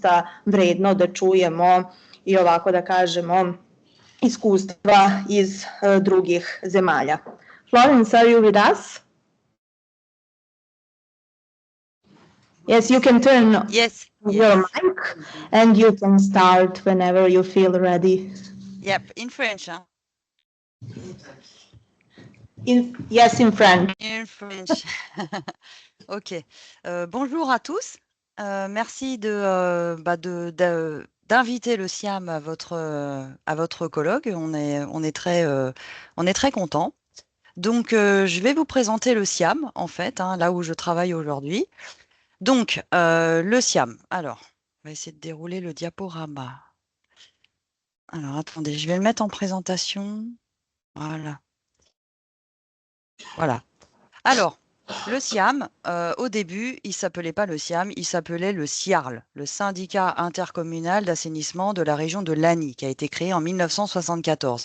zaista vredno da čujemo i ovako da kažemo iskustva iz drugih zemalja. Florence, are you with us? Yes, you can turn your mic and you can start whenever you feel ready. Yep, in French. Hein? Yes, in French. In French. Ok. Bonjour à tous. Merci d'inviter le SIAM à votre colloque. On est très content. Donc, je vais vous présenter le SIAM, en fait, hein, là où je travaille aujourd'hui. Donc, le SIAM. Alors, on va essayer de dérouler le diaporama. Alors, attendez, je vais le mettre en présentation. Voilà. Voilà. Alors, le SIAM, au début, il ne s'appelait pas le SIAM, il s'appelait le SIARL, le Syndicat intercommunal d'assainissement de la région de Lagny, qui a été créé en 1974.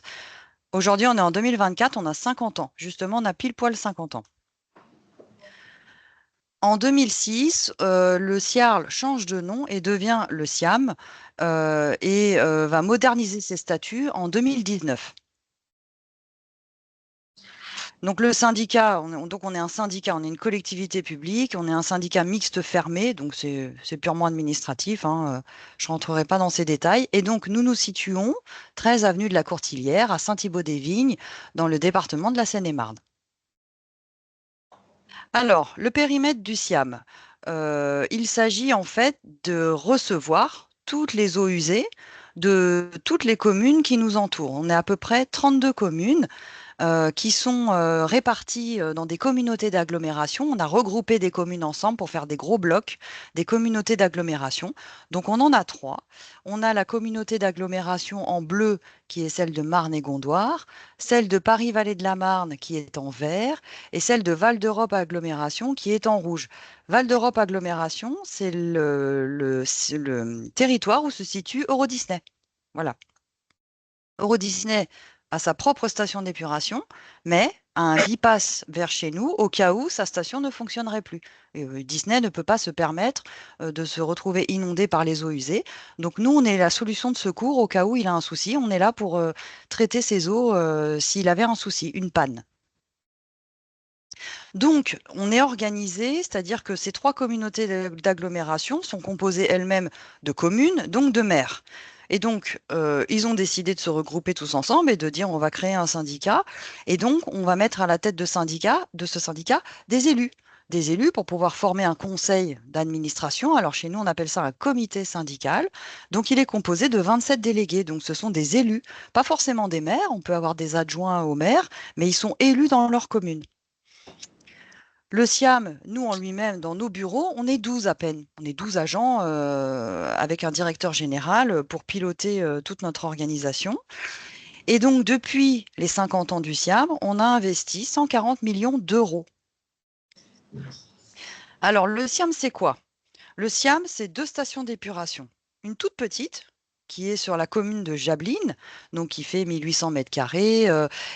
Aujourd'hui, on est en 2024, on a 50 ans. Justement, on a pile poil 50 ans. En 2006, le SIARL change de nom et devient le SIAM et va moderniser ses statuts en 2019. Donc le syndicat, on est un syndicat, on est une collectivité publique, on est un syndicat mixte fermé, donc c'est purement administratif, hein, je ne rentrerai pas dans ces détails. Et donc nous nous situons 13 avenue de la Courtilière à Saint-Thibault-des-Vignes, dans le département de la Seine-et-Marne. Alors, le périmètre du SIAM, il s'agit en fait de recevoir toutes les eaux usées de toutes les communes qui nous entourent. On est à peu près 32 communes qui sont répartis dans des communautés d'agglomération. On a regroupé des communes ensemble pour faire des gros blocs, des communautés d'agglomération. Donc, on en a 3. On a la communauté d'agglomération en bleu, qui est celle de Marne et Gondoire, celle de Paris-Vallée de la Marne, qui est en vert, et celle de Val d'Europe Agglomération, qui est en rouge. Val d'Europe Agglomération, c'est le territoire où se situe Euro Disney. Voilà. Euro Disney a sa propre station d'épuration, mais a un bypass vers chez nous au cas où sa station ne fonctionnerait plus. Et, Disney ne peut pas se permettre de se retrouver inondé par les eaux usées. Donc nous, on est la solution de secours au cas où il a un souci. On est là pour traiter ces eaux s'il avait un souci, une panne. Donc, on est organisé, c'est-à-dire que ces 3 communautés d'agglomération sont composées elles-mêmes de communes, donc de maires. Et donc, ils ont décidé de se regrouper tous ensemble et de dire on va créer un syndicat. Et donc, on va mettre à la tête de ce syndicat des élus. Des élus pour pouvoir former un conseil d'administration. Alors, chez nous, on appelle ça un comité syndical. Donc, il est composé de 27 délégués. Donc, ce sont des élus, pas forcément des maires. On peut avoir des adjoints aux maires, mais ils sont élus dans leur commune. Le SIAM, nous, en lui-même, dans nos bureaux, on est 12 à peine. On est 12 agents avec un directeur général pour piloter toute notre organisation. Et donc, depuis les 50 ans du SIAM, on a investi 140 millions d'euros. Alors, le SIAM, c'est quoi? Le SIAM, c'est 2 stations d'épuration. Une toute petite, qui est sur la commune de Jablines, donc qui fait 1800 mètres carrés,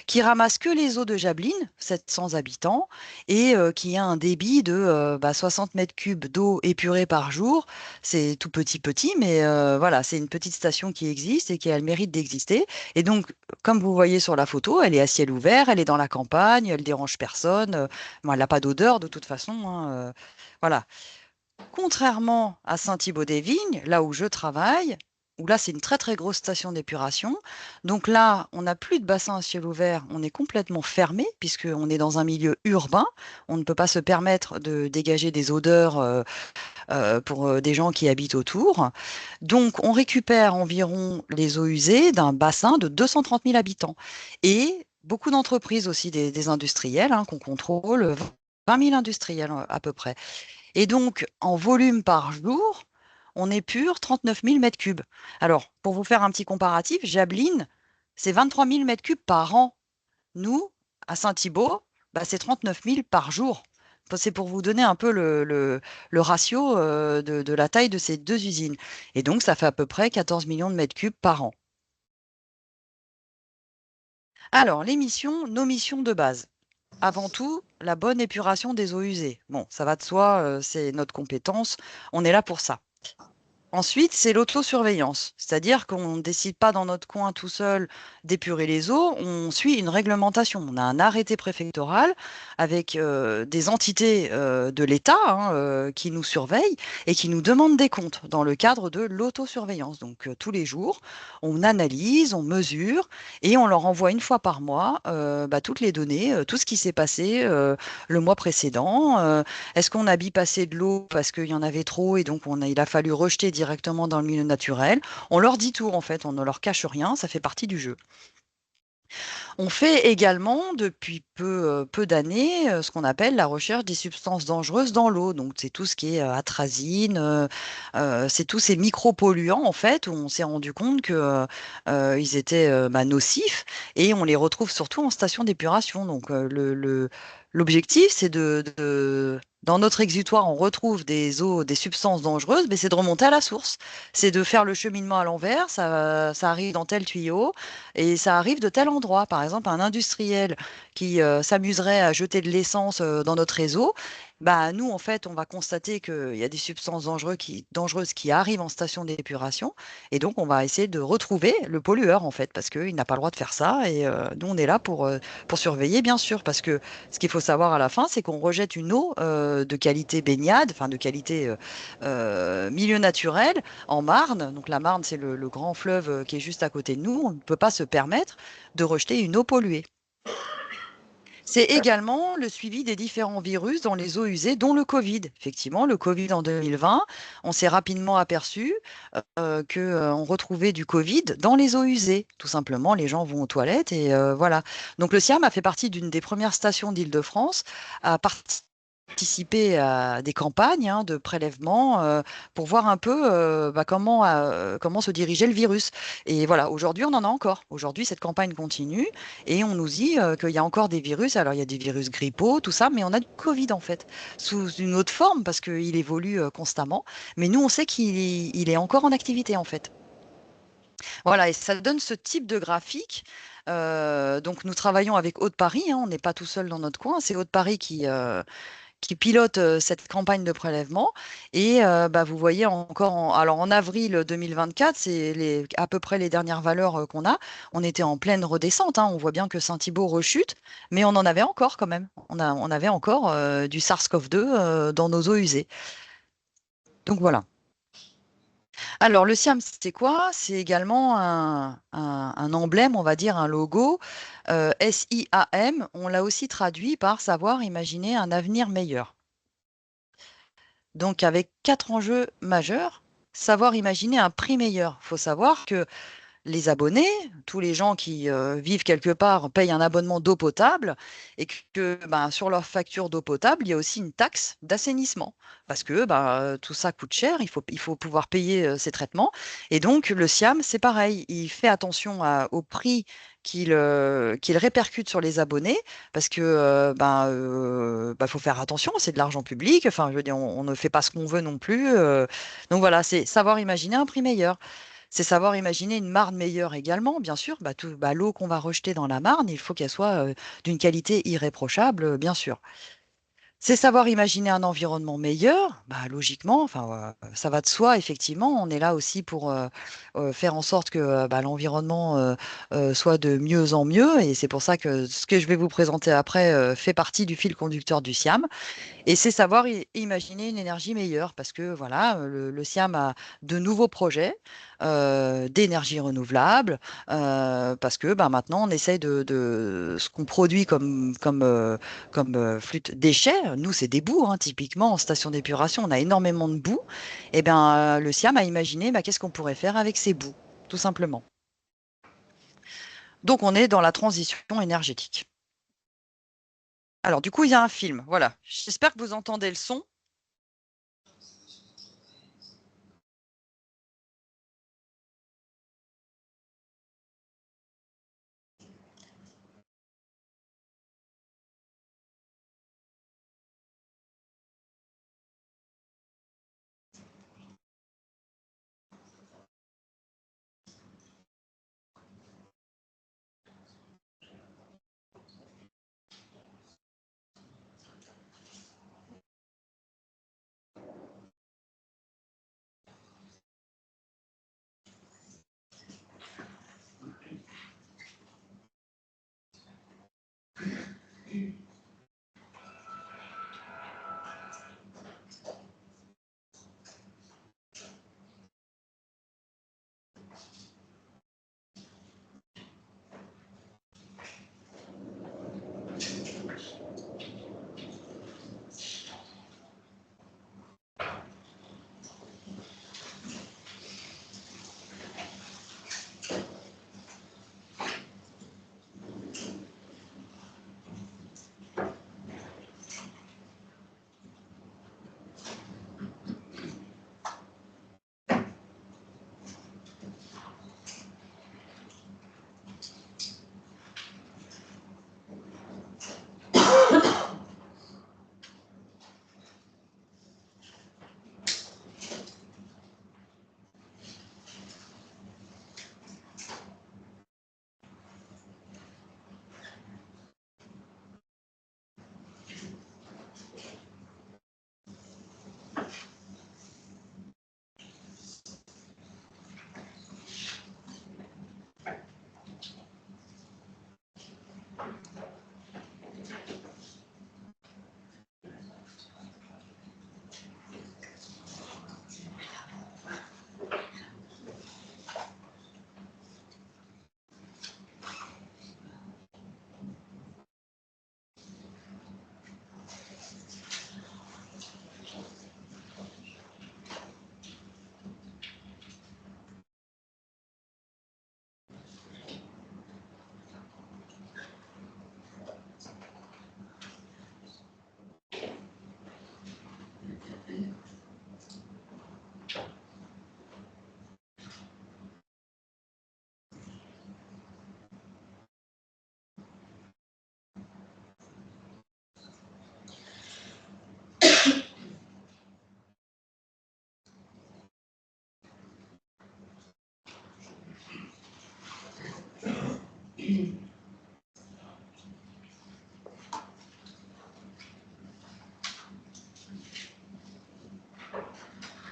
qui ramasse que les eaux de Jablines, 700 habitants, et qui a un débit de 60 mètres cubes d'eau épurée par jour. C'est tout petit, mais voilà, c'est une petite station qui existe et qui a le mérite d'exister. Et donc, comme vous voyez sur la photo, elle est à ciel ouvert, elle est dans la campagne, elle dérange personne. Bon, elle n'a pas d'odeur de toute façon, hein, voilà. Contrairement à Saint-Thibault-des-Vignes, là où je travaille, où là, c'est une très, très grosse station d'épuration. Donc là, on n'a plus de bassin à ciel ouvert, on est complètement fermé, puisqu'on est dans un milieu urbain. On ne peut pas se permettre de dégager des odeurs pour des gens qui habitent autour. Donc, on récupère environ les eaux usées d'un bassin de 230 000 habitants. Et beaucoup d'entreprises aussi, des industriels qu'on contrôle, 20 000 industriels à peu près. Et donc, en volume par jour, on épure 39 000 mètres cubes. Alors, pour vous faire un petit comparatif, Jablines, c'est 23 000 mètres cubes par an. Nous, à Saint-Thibault, c'est 39 000 par jour. C'est pour vous donner un peu le ratio de la taille de ces 2 usines. Et donc, ça fait à peu près 14 millions de mètres cubes par an. Alors, nos missions de base. Avant tout, la bonne épuration des eaux usées. Bon, ça va de soi, c'est notre compétence, on est là pour ça. Ensuite, c'est l'autosurveillance, c'est-à-dire qu'on ne décide pas dans notre coin tout seul d'épurer les eaux, on suit une réglementation. On a un arrêté préfectoral avec des entités de l'État hein, qui nous surveillent et qui nous demandent des comptes dans le cadre de l'autosurveillance. Donc tous les jours, on analyse, on mesure et on leur envoie une fois par mois toutes les données, tout ce qui s'est passé le mois précédent. Est-ce qu'on a bypassé de l'eau parce qu'il y en avait trop et donc il a fallu rejeter directement dans le milieu naturel? On leur dit tout en fait, on ne leur cache rien, ça fait partie du jeu. On fait également depuis peu d'années ce qu'on appelle la recherche des substances dangereuses dans l'eau. Donc c'est tout ce qui est atrazine, c'est tous ces micropolluants en fait où on s'est rendu compte que ils étaient nocifs et on les retrouve surtout en station d'épuration. Donc l'objectif c'est dans notre exutoire, on retrouve des eaux, des substances dangereuses, mais c'est de remonter à la source. C'est de faire le cheminement à l'envers, ça arrive dans tel tuyau, et ça arrive de tel endroit. Par exemple, un industriel qui s'amuserait à jeter de l'essence dans notre réseau, bah, nous, en fait, on va constater qu'il y a des substances dangereuses qui arrivent en station d'épuration. Et donc, on va essayer de retrouver le pollueur, en fait, parce qu'il n'a pas le droit de faire ça. Et nous, on est là pour surveiller, bien sûr, parce que ce qu'il faut savoir à la fin, c'est qu'on rejette une eau de qualité baignade, enfin de qualité milieu naturel, en Marne. Donc la Marne, c'est le grand fleuve qui est juste à côté de nous. On ne peut pas se permettre de rejeter une eau polluée. C'est également le suivi des différents virus dans les eaux usées, dont le Covid. Effectivement, le Covid en 2020, on s'est rapidement aperçu qu'on retrouvait du Covid dans les eaux usées. Tout simplement, les gens vont aux toilettes et voilà. Donc le SIAM a fait partie d'une des premières stations d'Île-de-France à participer à des campagnes de prélèvement pour voir un peu comment se dirigeait le virus. Et voilà, aujourd'hui, on en a encore. Aujourd'hui, cette campagne continue et on nous dit qu'il y a encore des virus. Alors, il y a des virus grippaux, tout ça, mais on a du Covid en fait, sous une autre forme parce qu'il évolue constamment. Mais nous, on sait qu'il est encore en activité en fait. Voilà, et ça donne ce type de graphique. Donc, nous travaillons avec Haute-Paris, hein, on n'est pas tout seul dans notre coin. C'est Haute-Paris qui pilote cette campagne de prélèvement. Et vous voyez encore, alors en avril 2024, c'est à peu près les dernières valeurs qu'on a. On était en pleine redescente, hein. On voit bien que Saint-Thibault rechute, mais on en avait encore quand même. On avait encore du SARS-CoV-2 dans nos eaux usées. Donc voilà. Alors, le SIAM, c'est quoi? C'est également un emblème, on va dire, un logo. SIAM, on l'a aussi traduit par savoir imaginer un avenir meilleur. Donc, avec quatre enjeux majeurs, savoir imaginer un prix meilleur. Il faut savoir que les abonnés, tous les gens qui vivent quelque part, payent un abonnement d'eau potable et que sur leur facture d'eau potable, il y a aussi une taxe d'assainissement parce que tout ça coûte cher, il faut pouvoir payer ces traitements. Et donc, le SIAM, c'est pareil, il fait attention au prix qu'il répercute sur les abonnés parce que faut faire attention, c'est de l'argent public. Enfin, je veux dire, on ne fait pas ce qu'on veut non plus. Donc voilà, c'est savoir imaginer un prix meilleur. C'est savoir imaginer une Marne meilleure également, bien sûr. L'eau qu'on va rejeter dans la Marne, il faut qu'elle soit d'une qualité irréprochable, bien sûr. C'est savoir imaginer un environnement meilleur, logiquement, enfin, ça va de soi, effectivement. On est là aussi pour faire en sorte que l'environnement soit de mieux en mieux. Et c'est pour ça que ce que je vais vous présenter après fait partie du fil conducteur du SIAM. Et c'est savoir imaginer une énergie meilleure parce que voilà, le SIAM a de nouveaux projets d'énergie renouvelable parce que maintenant on essaye de ce qu'on produit comme flûte déchets. Nous, c'est des boues, hein, typiquement en station d'épuration, on a énormément de boue. Et bien, le SIAM a imaginé qu'est-ce qu'on pourrait faire avec ces boues, tout simplement. Donc, on est dans la transition énergétique. Alors, du coup, il y a un film. Voilà. J'espère que vous entendez le son.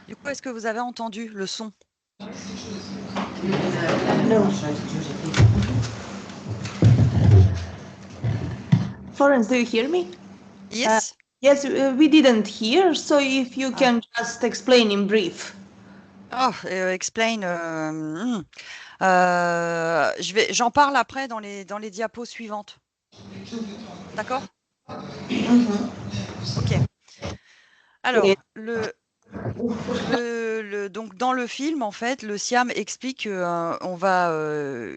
Du coup, est-ce que vous avez entendu le son? No. Florence, do you hear me? Yes. Yes, we didn't hear, so if you can just explain in brief. Oh, explain. J'en parle après dans les diapos suivantes. D'accord? Ok. Alors, donc dans le film, en fait, le SIAM explique qu'on va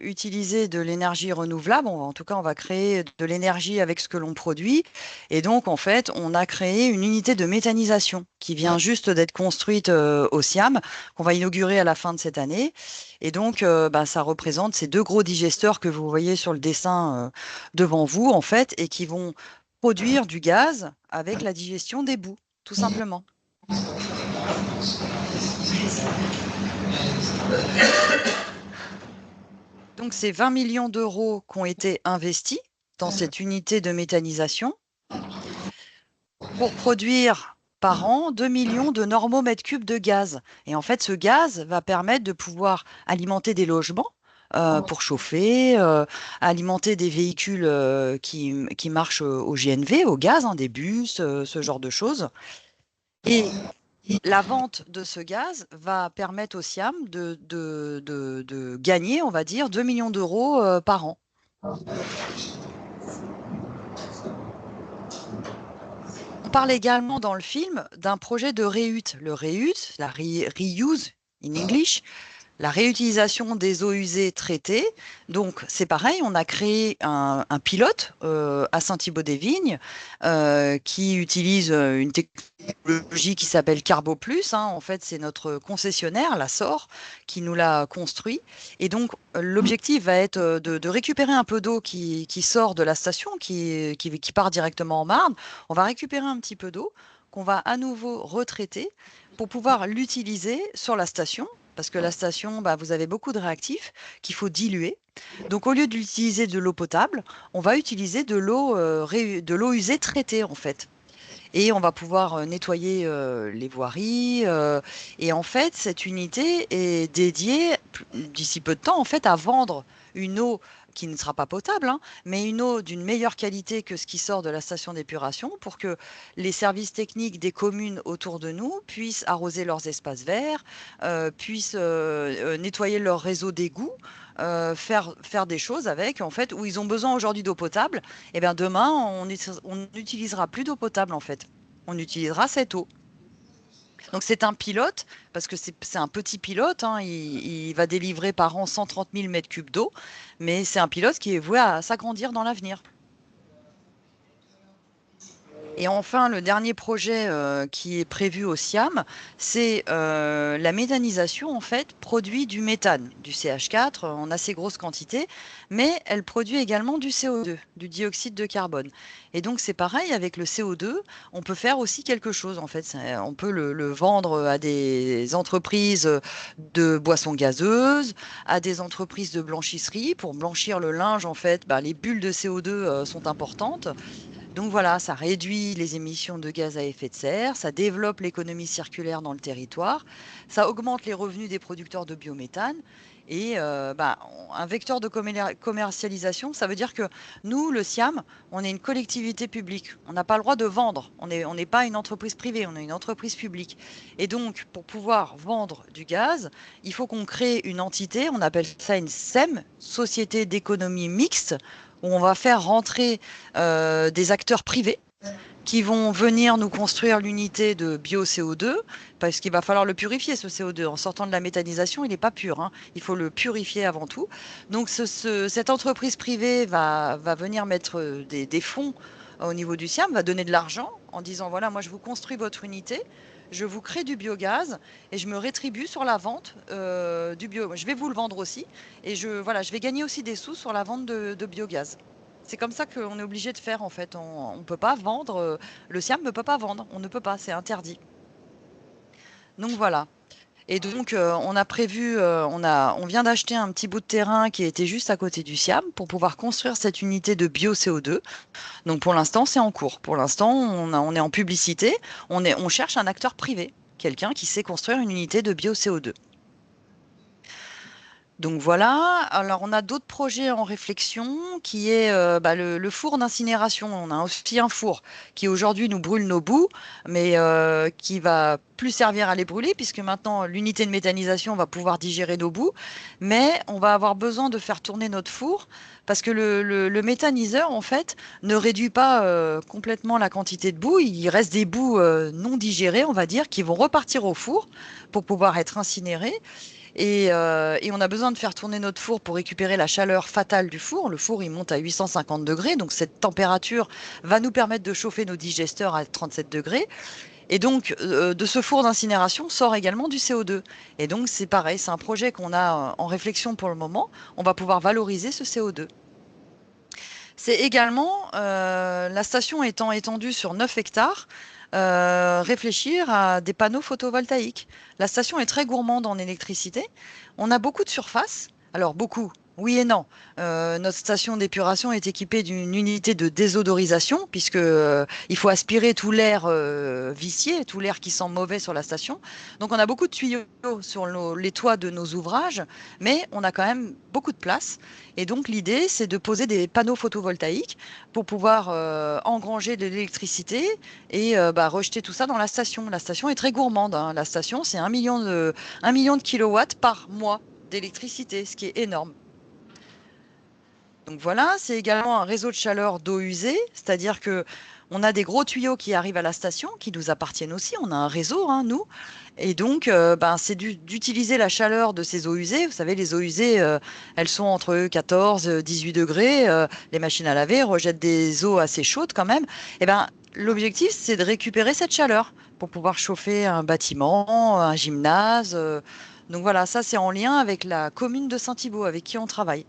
utiliser de l'énergie renouvelable. En tout cas, on va créer de l'énergie avec ce que l'on produit. Et donc, en fait, on a créé une unité de méthanisation qui vient juste d'être construite au SIAM, qu'on va inaugurer à la fin de cette année. Et donc, ça représente ces deux gros digesteurs que vous voyez sur le dessin devant vous, en fait, et qui vont produire du gaz avec la digestion des boues, tout simplement. Donc, c'est 20 millions d'euros qui ont été investis dans cette unité de méthanisation pour produire par an 2 millions de normaux mètres cubes de gaz. Et en fait, ce gaz va permettre de pouvoir alimenter des logements pour chauffer, alimenter des véhicules qui marchent au GNV, au gaz, des bus, ce genre de choses. Et la vente de ce gaz va permettre au SIAM de gagner, on va dire, 2 millions d'euros par an. On parle également dans le film d'un projet de REUT. Le REUT, la reuse in English, la réutilisation des eaux usées traitées. Donc, c'est pareil, on a créé un pilote à Saint-Thibaud-des-Vignes qui utilise une technologie qui s'appelle Carbo Plus. En fait, c'est notre concessionnaire, la SOR, qui nous l'a construit. Et donc, l'objectif va être de récupérer un peu d'eau qui sort de la station, qui part directement en Marne. On va récupérer un petit peu d'eau qu'on va à nouveau retraiter pour pouvoir l'utiliser sur la station parce que la station, vous avez beaucoup de réactifs qu'il faut diluer. Donc, au lieu d'utiliser de l'eau potable, on va utiliser de l'eau usée traitée, en fait. Et on va pouvoir nettoyer les voiries. Et en fait, cette unité est dédiée, d'ici peu de temps, en fait, à vendre une eau qui ne sera pas potable, mais une eau d'une meilleure qualité que ce qui sort de la station d'épuration pour que les services techniques des communes autour de nous puissent arroser leurs espaces verts, puissent nettoyer leur réseau d'égouts, faire des choses avec, en fait, où ils ont besoin aujourd'hui d'eau potable. Et bien demain, on n'utilisera plus d'eau potable, en fait. On utilisera cette eau. Donc c'est un pilote, parce que c'est un petit pilote, il va délivrer par an 130 000 mètres cubes d'eau, mais c'est un pilote qui est voué à s'agrandir dans l'avenir. Et enfin, le dernier projet qui est prévu au SIAM, c'est la méthanisation, en fait, produit du méthane, du CH4 en assez grosse quantité, mais elle produit également du CO2, du dioxyde de carbone. Et donc, c'est pareil, avec le CO2, on peut faire aussi quelque chose, en fait. On peut le vendre à des entreprises de boissons gazeuses, à des entreprises de blanchisserie. Pour blanchir le linge, en fait, les bulles de CO2 sont importantes. Donc voilà, ça réduit les émissions de gaz à effet de serre, ça développe l'économie circulaire dans le territoire, ça augmente les revenus des producteurs de biométhane et un vecteur de commercialisation, ça veut dire que nous, le SIAM, on est une collectivité publique. On n'a pas le droit de vendre. On n'est pas une entreprise privée, on est une entreprise publique. Et donc, pour pouvoir vendre du gaz, il faut qu'on crée une entité, on appelle ça une SEM, Société d'économie mixte, où on va faire rentrer des acteurs privés qui vont venir nous construire l'unité de bio-CO2, parce qu'il va falloir le purifier, ce CO2. En sortant de la méthanisation, il n'est pas pur. Il faut le purifier avant tout. Donc, cette entreprise privée va venir mettre des fonds au niveau du SIAM, va donner de l'argent en disant, voilà, moi, je vous construis votre unité, je vous crée du biogaz et je me rétribue sur la vente du bio. Je vais vous le vendre aussi et je vais gagner aussi des sous sur la vente de biogaz. C'est comme ça qu'on est obligé de faire en fait. On ne peut pas vendre, le SIAM ne peut pas vendre, on ne peut pas, c'est interdit. Donc voilà. Et donc, on a prévu, on vient d'acheter un petit bout de terrain qui était juste à côté du Siam pour pouvoir construire cette unité de bio-CO2. Donc, pour l'instant, c'est en cours. Pour l'instant, on est en publicité. On cherche un acteur privé, quelqu'un qui sait construire une unité de bio-CO2. Donc voilà, alors on a d'autres projets en réflexion qui est le four d'incinération. On a aussi un four qui aujourd'hui nous brûle nos boues, mais qui va plus servir à les brûler puisque maintenant l'unité de méthanisation va pouvoir digérer nos boues, mais on va avoir besoin de faire tourner notre four parce que le méthaniseur en fait ne réduit pas complètement la quantité de boue, il reste des boues non digérées, on va dire, qui vont repartir au four pour pouvoir être incinérées. Et on a besoin de faire tourner notre four pour récupérer la chaleur fatale du four. Le four, il monte à 850 degrés, donc cette température va nous permettre de chauffer nos digesteurs à 37 degrés. Et donc, de ce four d'incinération sort également du CO2. Et donc, c'est pareil, c'est un projet qu'on a en réflexion pour le moment. On va pouvoir valoriser ce CO2. C'est également, la station étant étendue sur 9 hectares, réfléchir à des panneaux photovoltaïques. La station est très gourmande en électricité. On a beaucoup de surface. Alors beaucoup, oui et non. Notre station d'épuration est équipée d'une unité de désodorisation puisque il faut aspirer tout l'air vicié, tout l'air qui sent mauvais sur la station. Donc on a beaucoup de tuyaux sur les toits de nos ouvrages, mais on a quand même beaucoup de place. Et donc l'idée, c'est de poser des panneaux photovoltaïques pour pouvoir engranger de l'électricité et rejeter tout ça dans la station. La station est très gourmande, hein. La station, c'est 1 million de kilowatts par mois d'électricité, ce qui est énorme. Donc voilà, c'est également un réseau de chaleur d'eau usée, c'est-à-dire que on a des gros tuyaux qui arrivent à la station, qui nous appartiennent aussi. On a un réseau, hein, nous. Et donc, c'est d'utiliser la chaleur de ces eaux usées. Vous savez, les eaux usées, elles sont entre 14 et 18 degrés. Les machines à laver rejettent des eaux assez chaudes quand même. Et l'objectif, c'est de récupérer cette chaleur pour pouvoir chauffer un bâtiment, un gymnase. Donc voilà, ça, c'est en lien avec la commune de Saint-Thibault, avec qui on travaille.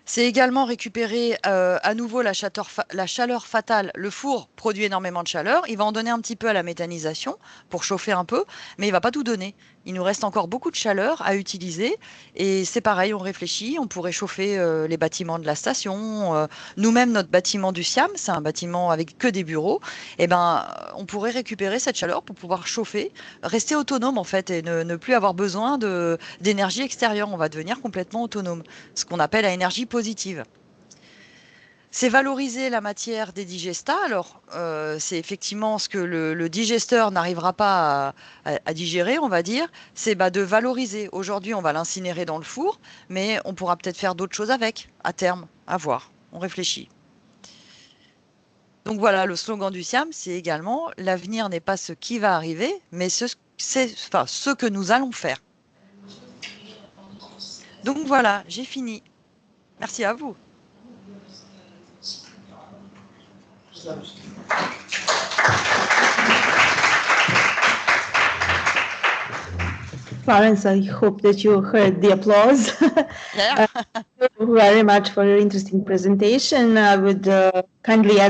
C'est également récupérer à nouveau la chaleur fatale. Le four produit énormément de chaleur. Il va en donner un petit peu à la méthanisation pour chauffer un peu, mais il ne va pas tout donner. Il nous reste encore beaucoup de chaleur à utiliser. Et c'est pareil, on réfléchit. On pourrait chauffer les bâtiments de la station. Nous-mêmes, notre bâtiment du Siam, c'est un bâtiment avec que des bureaux. On pourrait récupérer cette chaleur pour pouvoir chauffer, rester autonome en fait, et ne plus avoir besoin d'énergie extérieure. On va devenir complètement autonome, ce qu'on appelle à énergie positive. C'est valoriser la matière des digestats. Alors, c'est effectivement ce que le digesteur n'arrivera pas à digérer, on va dire. C'est de valoriser. Aujourd'hui, on va l'incinérer dans le four, mais on pourra peut-être faire d'autres choses avec, à terme, à voir. On réfléchit. Donc voilà, le slogan du Siam, c'est également « L'avenir n'est pas ce qui va arriver, mais ce que nous allons faire ». Donc voilà, j'ai fini. Merci à vous. Florence, I hope that you heard the applause. Yeah. Thank you very much for your interesting presentation. I would kindly ask